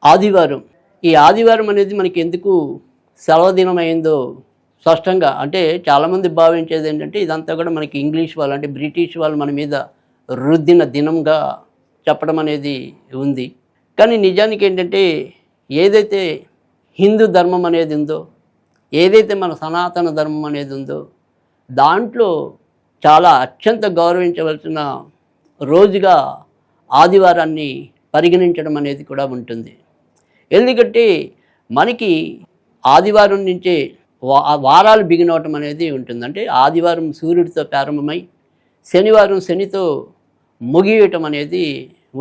ఆదివారం. ఈ ఆదివారం అనేది మనకి ఎందుకు సెలవు దినం అయిందో స్పష్టంగా అంటే చాలామంది భావించేది ఏంటంటే ఇదంతా కూడా మనకి ఇంగ్లీష్ వాళ్ళు అంటే బ్రిటిష్ వాళ్ళు మన మీద రుద్దిన దినంగా చెప్పడం అనేది ఉంది. కానీ నిజానికి ఏంటంటే ఏదైతే హిందూ ధర్మం అనేది ఉందో, ఏదైతే మన సనాతన ధర్మం అనేది ఉందో దాంట్లో చాలా అత్యంత గౌరవించవలసిన రోజుగా ఆదివారాన్ని పరిగణించడం అనేది కూడా ఉంటుంది. ఎందుకంటే మనకి ఆదివారం నుంచే వారాలు బిగిన్ అవటం అనేది ఉంటుంది. అంటే ఆదివారం సూర్యుడితో ప్రారంభమై శనివారం శనితో ముగియటం అనేది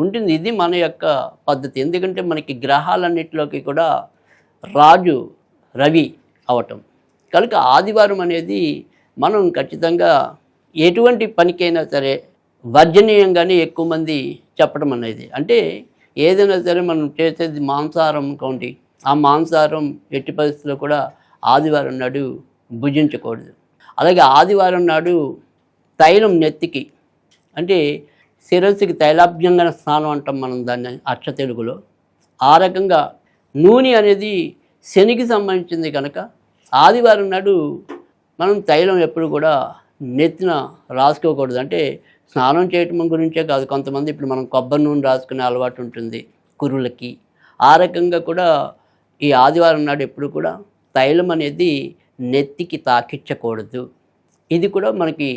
ఉంటుంది. ఇది మన యొక్క పద్ధతి. ఎందుకంటే మనకి గ్రహాలన్నిటిలోకి కూడా రాజు రవి అవటం కనుక ఆదివారం అనేది మనం ఖచ్చితంగా ఎటువంటి పనికైనా సరే వర్జనీయంగానే ఎక్కువ మంది చెప్పడం అనేది. అంటే ఏదైనా సరే మనం చేసేది మాంసాహారం అనుకోండి, ఆ మాంసాహారం ఎట్టి పరిస్థితుల్లో కూడా ఆదివారం నాడు భుజించకూడదు. అలాగే ఆదివారం నాడు తైలం నెత్తికి అంటే శిరస్సుకి తైలాభ్యంగన స్నానం అంటాం మనం దాన్ని అచ్చ తెలుగులో. ఆ రకంగా నూనె అనేది శనికి సంబంధించింది కనుక ఆదివారం నాడు మనం తైలం ఎప్పుడు కూడా నెత్తిన రాసుకోకూడదు. అంటే స్నానం చేయటం గురించే కాదు, కొంతమంది ఇప్పుడు మనం కొబ్బరి నూనె రాసుకునే అలవాటు ఉంటుంది కురులకి. ఆ రకంగా కూడా ఈ ఆదివారం నాడు ఎప్పుడు కూడా తైలం అనేది నెత్తికి తాకిచ్చకూడదు. ఇది కూడా మనకి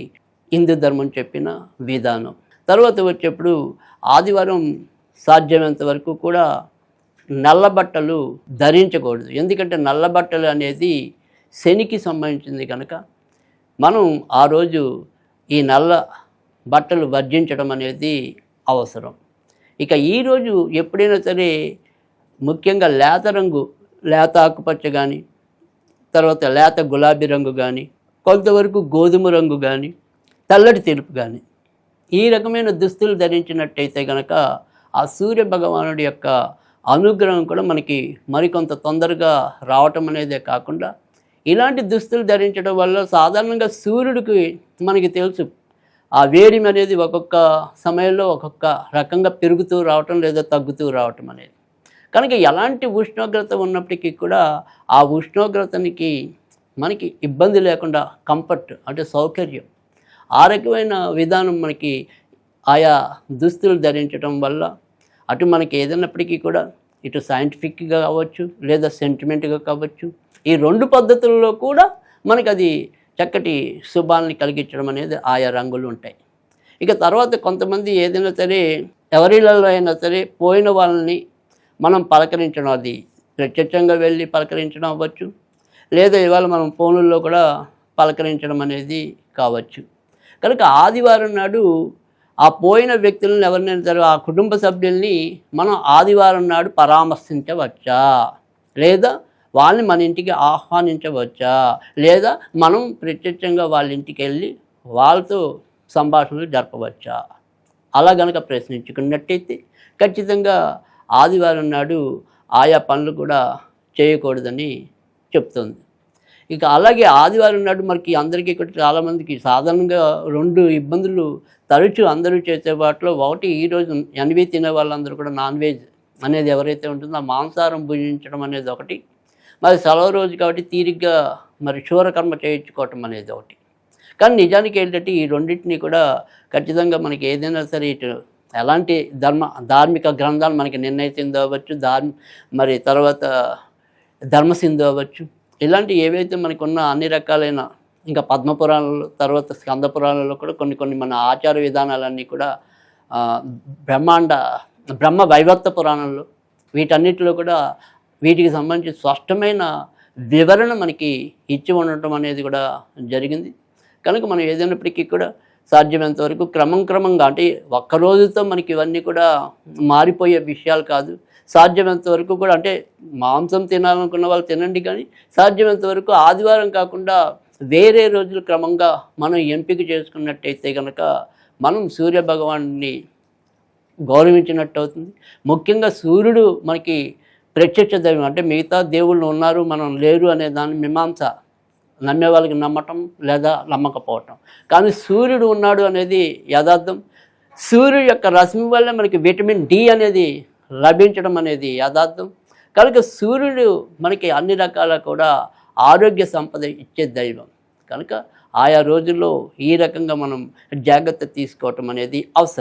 హిందూ ధర్మం చెప్పిన విధానం. తర్వాత వచ్చేప్పుడు ఆదివారం సాధ్యమైనంత వరకు కూడా నల్ల బట్టలు ధరించకూడదు. ఎందుకంటే నల్ల బట్టలు అనేది శనికి సంబంధించింది కనుక మనం ఆ రోజు ఈ నల్ల బట్టలు వర్జించడం అనేది అవసరం. ఇక ఈరోజు ఎప్పుడైనా సరే ముఖ్యంగా లేత రంగు, లేత ఆకుపచ్చ కానీ, తర్వాత లేత గులాబీ రంగు కానీ, కొంతవరకు గోధుమ రంగు కానీ, తెల్లటి తెలుపు కానీ ఈ రకమైన దుస్తులు ధరించినట్టయితే కనుక ఆ సూర్య భగవానుడి యొక్క అనుగ్రహం కూడా మనకి మరికొంత తొందరగా రావటం అనేదే కాకుండా ఇలాంటి దుస్తులు ధరించడం వల్ల సాధారణంగా సూర్యుడికి మనకి తెలుసు ఆ వేడిమి అనేది ఒక్కొక్క సమయంలో ఒక్కొక్క రకంగా పెరుగుతూ రావటం లేదా తగ్గుతూ రావటం అనేది. కనుక ఎలాంటి ఉష్ణోగ్రత ఉన్నప్పటికీ కూడా ఆ ఉష్ణోగ్రతనికి మనకి ఇబ్బంది లేకుండా కంఫర్ట్ అంటే సౌకర్యం ఆ రకమైన విధానం మనకి ఆయా దుస్తులు ధరించడం వల్ల అటు మనకి ఏదైనప్పటికీ కూడా ఇటు సైంటిఫిక్గా కావచ్చు లేదా సెంటిమెంట్గా కావచ్చు ఈ రెండు పద్ధతుల్లో కూడా మనకి అది చక్కటి శుభాలని కలిగించడం అనేది ఆయా రంగులు ఉంటాయి. ఇక తర్వాత కొంతమంది ఏదైనా సరే ఎవరిలలో అయినా సరే పోయిన వాళ్ళని మనం పలకరించడం, అది ప్రత్యక్షంగా వెళ్ళి పలకరించడం అవ్వచ్చు లేదా ఇవాళ మనం ఫోన్లలో కూడా పలకరించడం అనేది కావచ్చు. కనుక ఆదివారం నాడు ఆ పోయిన వ్యక్తులను ఎవరినైనా సరే ఆ కుటుంబ సభ్యుల్ని మనం ఆదివారం నాడు పరామర్శించవచ్చా లేదా వాళ్ళని మన ఇంటికి ఆహ్వానించవచ్చా లేదా మనం ప్రత్యక్షంగా వాళ్ళ ఇంటికి వెళ్ళి వాళ్ళతో సంభాషణలు జరపవచ్చా అలా గనక ప్రశ్నించుకున్నట్టయితే ఖచ్చితంగా ఆదివారం నాడు ఆయా పనులు కూడా చేయకూడదని చెప్తుంది. ఇక అలాగే ఆదివారం నాడు మనకి అందరికీ కూడా చాలామందికి సాధారణంగా రెండు ఇబ్బందులు తరచూ అందరూ చేసే వాటిలో ఒకటి ఈరోజు ఎన్వి తినే వాళ్ళందరూ కూడా నాన్ వెజ్ అనేది ఎవరైతే ఉంటుందో ఆ మాంసాహారం భుజించడం అనేది ఒకటి, మరి సెలవు రోజు కాబట్టి తీరిగ్గా మరి శూరకర్మ చేయించుకోవటం అనేది ఒకటి. కానీ నిజానికి ఏంటంటే ఈ రెండింటినీ కూడా ఖచ్చితంగా మనకి ఏదైనా సరే ఇటు ఎలాంటి ధార్మిక గ్రంథాలు మనకి నిర్ణయిసిందో అవ్వచ్చు, మరి తర్వాత ధర్మసింధు అవ్వచ్చు, ఇలాంటి ఏవైతే మనకున్న అన్ని రకాలైన ఇంకా పద్మపురాణాలు తర్వాత స్కంద పురాణాలలో కూడా కొన్ని మన ఆచార విధానాలన్నీ కూడా బ్రహ్మ వైవర్త పురాణంలో వీటన్నిటిలో కూడా వీటికి సంబంధించి స్పష్టమైన వివరణ మనకి ఇచ్చి ఉండటం అనేది కూడా జరిగింది. కనుక మనం ఏదైనప్పటికీ కూడా సాధ్యమైనంత వరకు క్రమంగా అంటే ఒక్కరోజుతో మనకి ఇవన్నీ కూడా మారిపోయే విషయాలు కాదు. సాధ్యమైనంత వరకు కూడా అంటే మాంసం తినాలనుకున్న వాళ్ళు తినండి, కానీ సాధ్యమైనంత వరకు ఆదివారం కాకుండా వేరే రోజులు క్రమంగా మనం ఎంపిక చేసుకున్నట్టయితే కనుక మనం సూర్య భగవాన్ని గౌరవించినట్టు అవుతుంది. ముఖ్యంగా సూర్యుడు మనకి ప్రత్యక్ష దైవం, అంటే మిగతా దేవుళ్ళు ఉన్నారు మనం లేరు అనే దాని మీమాంస నమ్మే వాళ్ళకి నమ్మటం లేదా నమ్మకపోవటం, కానీ సూర్యుడు ఉన్నాడు అనేది యథార్థం. సూర్యుడు యొక్క రశ్మి వల్ల మనకి విటమిన్ డి అనేది లభించడం అనేది యథార్థం. కనుక సూర్యుడు మనకి అన్ని రకాల కూడా ఆరోగ్య సంపద ఇచ్చే దైవం. కనుక ఆయా రోజుల్లో ఈ రకంగా మనం జాగ్రత్త తీసుకోవటం అనేది అవసరం.